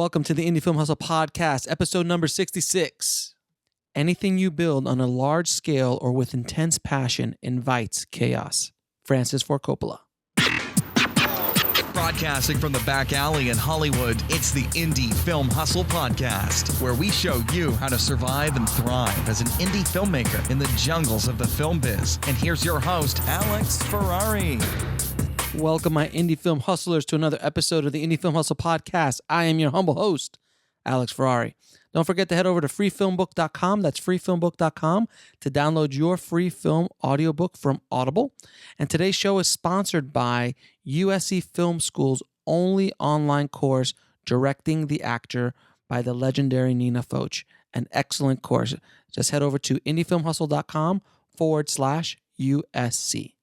Welcome to the Indie Film Hustle Podcast, episode number 66. Anything you build on a large scale or with intense passion invites chaos. Francis Ford Coppola. Broadcasting from the back alley in Hollywood, it's the Indie Film Hustle Podcast, where we show you how to survive and thrive as an indie filmmaker in the jungles of the film biz. And here's your host, Alex Ferrari. Welcome, my indie film hustlers, to another episode of the Indie Film Hustle Podcast. I am your humble host, Alex Ferrari. Don't forget to head over to freefilmbook.com. That's freefilmbook.com to download your free film audiobook from Audible. And today's show is sponsored by USC Film School's only online course, Directing the Actor, by the legendary Nina Foch. An excellent course. Just head over to indiefilmhustle.com/USC.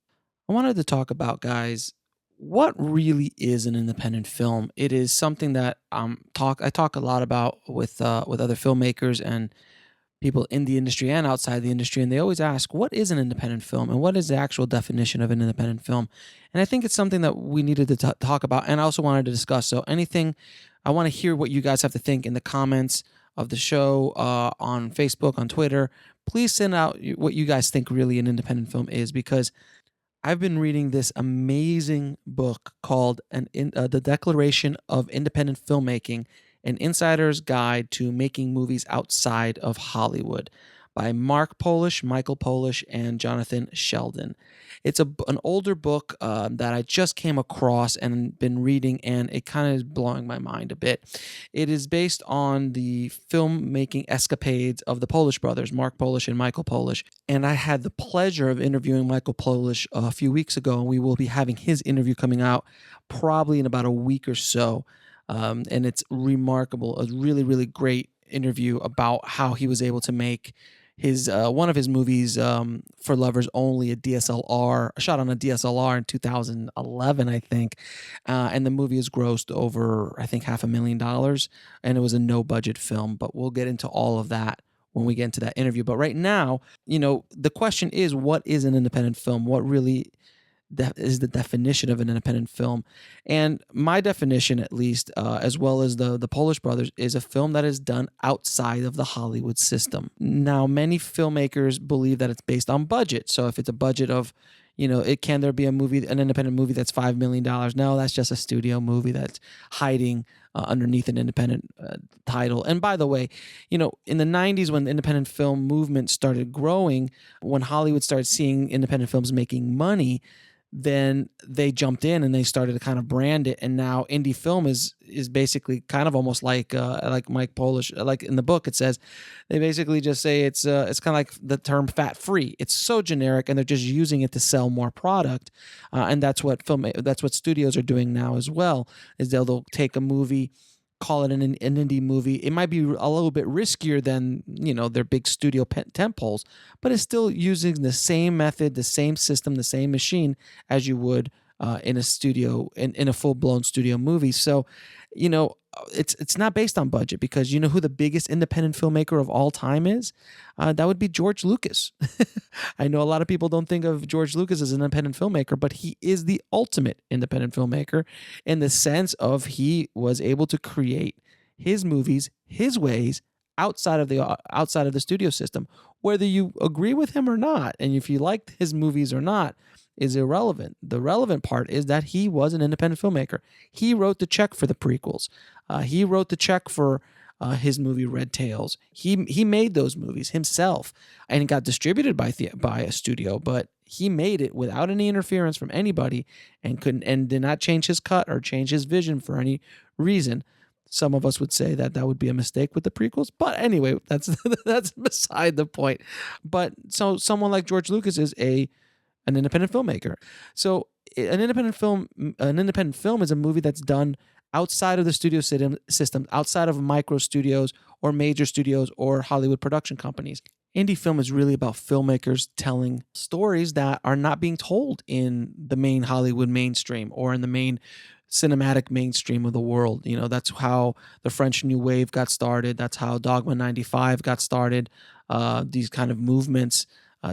I wanted to talk about, guys, what really is an independent film. It is something that I talk a lot about with other filmmakers and people in the industry and outside the industry, and they always ask, what is an independent film and what is the actual definition of an independent film? And I think it's something that we needed to talk about, and I also wanted to discuss. So I want to hear what you guys have to think in the comments of the show, on Facebook, on Twitter. Please send out what you guys think really an independent film is, because I've been reading this amazing book called The Declaration of Independent Filmmaking, An Insider's Guide to Making Movies Outside of Hollywood, by Mark Polish, Michael Polish, and Jonathan Sheldon. It's an older book that I just came across and been reading, and it kind of is blowing my mind a bit. It is based on the filmmaking escapades of the Polish brothers, Mark Polish and Michael Polish. And I had the pleasure of interviewing Michael Polish a few weeks ago, and we will be having his interview coming out probably in about a week or so. And it's remarkable, a really, really great interview about how he was able to make his one of his movies, For Lovers Only, a shot on a DSLR in 2011, I think. And the movie has grossed over, I think, $500,000, and it was a no-budget film. But we'll get into all of that when we get into that interview. But right now, the question is, what is an independent film? What really is the definition of an independent film? And my definition, at least, as well as the Polish brothers, is a film that is done outside of the Hollywood system. Now, many filmmakers believe that it's based on budget. So if it's a budget of, can there be an independent movie that's $5 million? No, that's just a studio movie that's hiding underneath an independent title. And by the way, in the 90s, when the independent film movement started growing, when Hollywood started seeing independent films making money, then they jumped in and they started to kind of brand it. And now indie film is basically kind of almost like Mike Polish, like in the book, it says, they basically just say it's kind of like the term fat free. It's so generic, and they're just using it to sell more product. And that's what studios are doing now as well, is they'll take a movie, call it an indie movie. It might be a little bit riskier than, their big studio tentpoles, but it's still using the same method, the same system, the same machine as you would in a studio, in a full-blown studio movie. So, it's not based on budget, because you know who the biggest independent filmmaker of all time is? That would be George Lucas. I know a lot of people don't think of George Lucas as an independent filmmaker, but he is the ultimate independent filmmaker, in the sense of he was able to create his movies his ways outside of the studio system. Whether you agree with him or not, and if you liked his movies or not, is irrelevant. The relevant part is that he was an independent filmmaker. He wrote the check for the prequels. He wrote the check for his movie Red Tails. He made those movies himself, and it got distributed by a studio, but he made it without any interference from anybody, and did not change his cut or change his vision for any reason. Some of us would say that would be a mistake with the prequels, but anyway, that's beside the point. But so someone like George Lucas is an independent filmmaker. So an independent film is a movie that's done outside of the studio system, outside of micro studios or major studios or Hollywood production companies. Indie film is really about filmmakers telling stories that are not being told in the main Hollywood mainstream or in the main cinematic mainstream of the world. That's how the French New Wave got started. That's how Dogma 95 got started. These kind of movements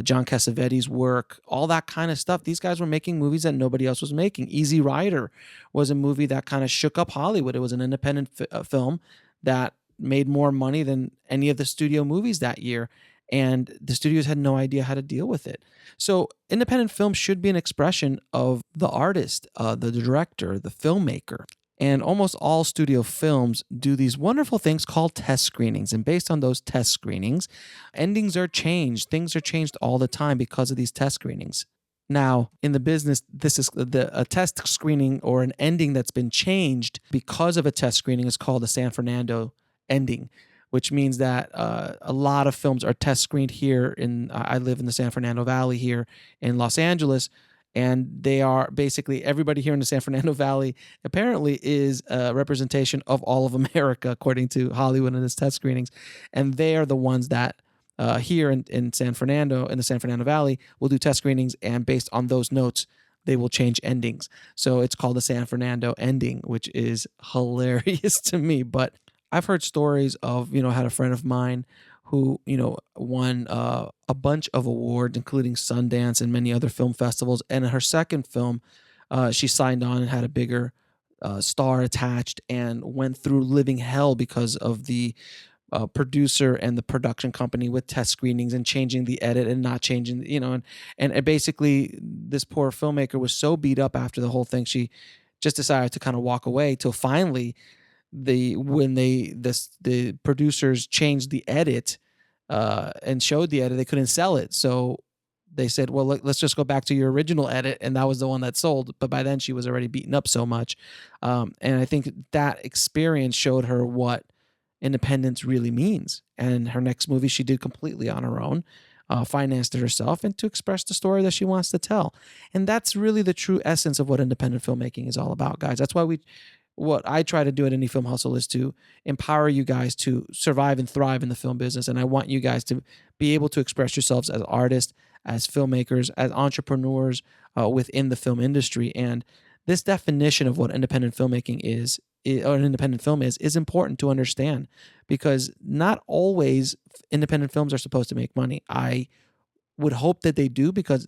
John Cassavetes' work, all that kind of stuff. These guys were making movies that nobody else was making. Easy Rider was a movie that kind of shook up Hollywood. It was an independent film that made more money than any of the studio movies that year. And the studios had no idea how to deal with it. So, independent film should be an expression of the artist, the director, the filmmaker. And almost all studio films do these wonderful things called test screenings. And based on those test screenings, endings are changed. Things are changed all the time because of these test screenings. Now, in the business, this is a test screening or an ending that's been changed because of a test screening is called a San Fernando ending, which means that a lot of films are test screened here I live in the San Fernando Valley here in Los Angeles, and they are basically everybody here in the San Fernando Valley apparently is a representation of all of America, according to Hollywood and its test screenings. And they are the ones that here in San Fernando, in the San Fernando Valley, will do test screenings. And based on those notes, they will change endings. So it's called the San Fernando ending, which is hilarious to me. But I've heard stories of, I had a friend of mine who, won a bunch of awards, including Sundance and many other film festivals. And in her second film, she signed on and had a bigger star attached and went through living hell because of the producer and the production company with test screenings and changing the edit and not changing, and basically this poor filmmaker was so beat up after the whole thing, she just decided to kind of walk away till finally the producers changed the edit and showed the edit, they couldn't sell it. So they said, well, let's just go back to your original edit. And that was the one that sold. But by then she was already beaten up so much. And I think that experience showed her what independence really means. And her next movie she did completely on her own, financed it herself, and to express the story that she wants to tell. And that's really the true essence of what independent filmmaking is all about, guys. That's why what I try to do at Indie Film Hustle is to empower you guys to survive and thrive in the film business. And I want you guys to be able to express yourselves as artists, as filmmakers, as entrepreneurs within the film industry. And this definition of what independent filmmaking is, or an independent film is important to understand, because not always independent films are supposed to make money. I would hope that they do, because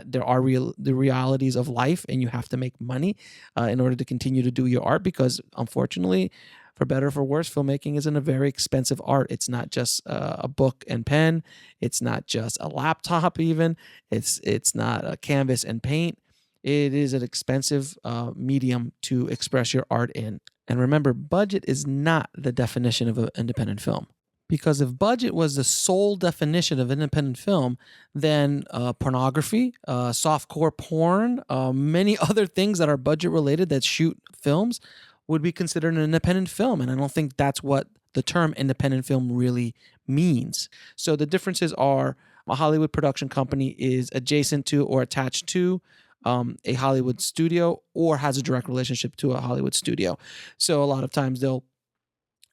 there are the realities of life, and you have to make money in order to continue to do your art, because unfortunately, for better or for worse, filmmaking isn't a very expensive art. It's not just a book and pen. It's not just a laptop even. It's not a canvas and paint. It is an expensive medium to express your art in. And remember, budget is not the definition of an independent film. Because if budget was the sole definition of independent film, then pornography, softcore porn, many other things that are budget related that shoot films would be considered an independent film. And I don't think that's what the term independent film really means. So the differences are a Hollywood production company is adjacent to or attached to a Hollywood studio, or has a direct relationship to a Hollywood studio. So a lot of times they'll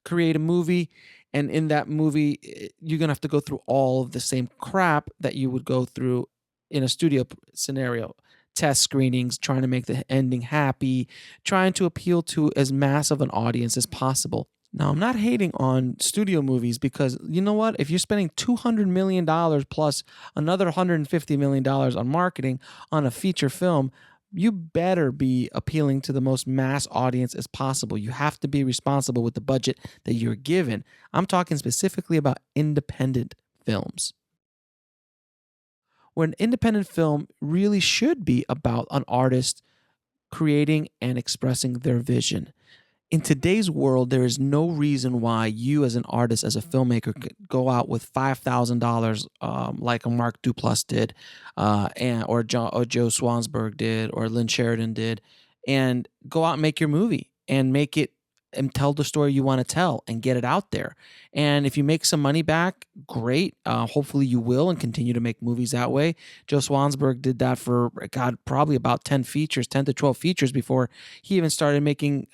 create a movie, and in that movie, you're going to have to go through all of the same crap that you would go through in a studio scenario. Test screenings, trying to make the ending happy, trying to appeal to as mass of an audience as possible. Now, I'm not hating on studio movies, because you know what? If you're spending $200 million plus another $150 million on marketing on a feature film, you better be appealing to the most mass audience as possible. You have to be responsible with the budget that you're given. I'm talking specifically about independent films, where an independent film really should be about an artist creating and expressing their vision. In today's world, there is no reason why you as an artist, as a filmmaker, could go out with $5,000 like a Mark Duplass did, or Joe Swansburg did, or Lynn Sheridan did, and go out and make your movie and make it and tell the story you want to tell and get it out there. And if you make some money back, great. Hopefully you will, and continue to make movies that way. Joe Swansburg did that for, God, probably about 10 to 12 features before he even started making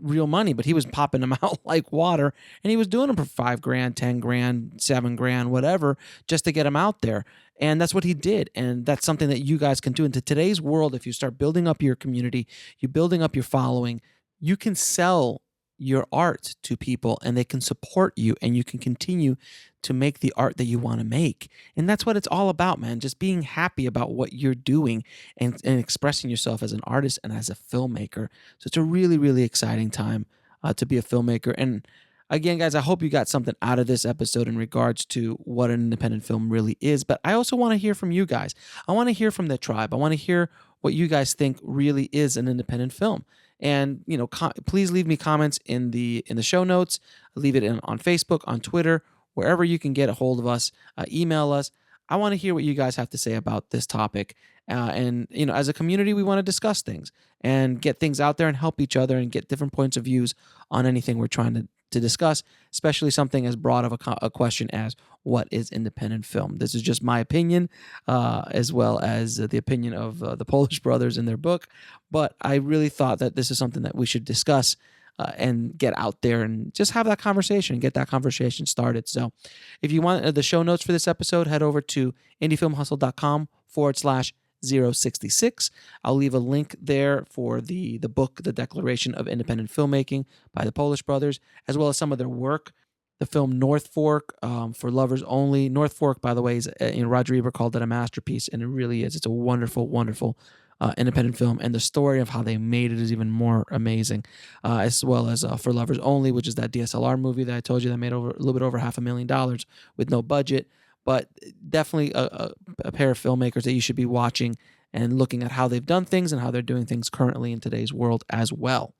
real money, but he was popping them out like water, and he was doing them for $5,000, $10,000, $7,000, whatever, just to get them out there. And that's what he did. And that's something that you guys can do. Into today's world, if you start building up your community, you're building up your following, you can sell your art to people and they can support you and you can continue to make the art that you want to make. And that's what it's all about, man. Just being happy about what you're doing and expressing yourself as an artist and as a filmmaker. So it's a really, really exciting time to be a filmmaker. And again, guys, I hope you got something out of this episode in regards to what an independent film really is. But I also want to hear from you guys. I want to hear from the tribe. I want to hear what you guys think really is an independent film. And please leave me comments in the show notes. Leave it on Facebook, on Twitter, wherever you can get a hold of us. Email us. I want to hear what you guys have to say about this topic. And as a community, we want to discuss things and get things out there and help each other and get different points of views on anything we're trying to discuss, especially something as broad of a question as what is independent film. This is just my opinion, as well as the opinion of the Polish brothers in their book. But I really thought that this is something that we should discuss and get out there and just have that conversation and get that conversation started. So if you want the show notes for this episode, head over to indiefilmhustle.com/066. I'll leave a link there for the book, The Declaration of Independent Filmmaking by the Polish brothers, as well as some of their work. The film North Fork, for lovers only. North Fork, by the way, is Roger Ebert called it a masterpiece, and it really is. It's a wonderful, wonderful independent film, and the story of how they made it is even more amazing, as well as For Lovers Only, which is that DSLR movie that I told you that made a little bit over $500,000 with no budget. But definitely a pair of filmmakers that you should be watching and looking at how they've done things and how they're doing things currently in today's world as well.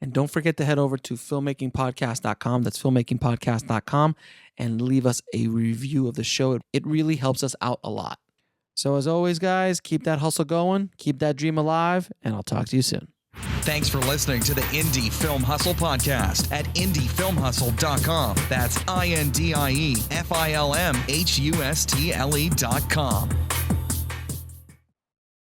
And don't forget to head over to filmmakingpodcast.com. That's filmmakingpodcast.com, and leave us a review of the show. It really helps us out a lot. So as always, guys, keep that hustle going, keep that dream alive, and I'll talk to you soon. Thanks for listening to the Indie Film Hustle podcast at indiefilmhustle.com. That's INDIEFILMHUSTLE.com.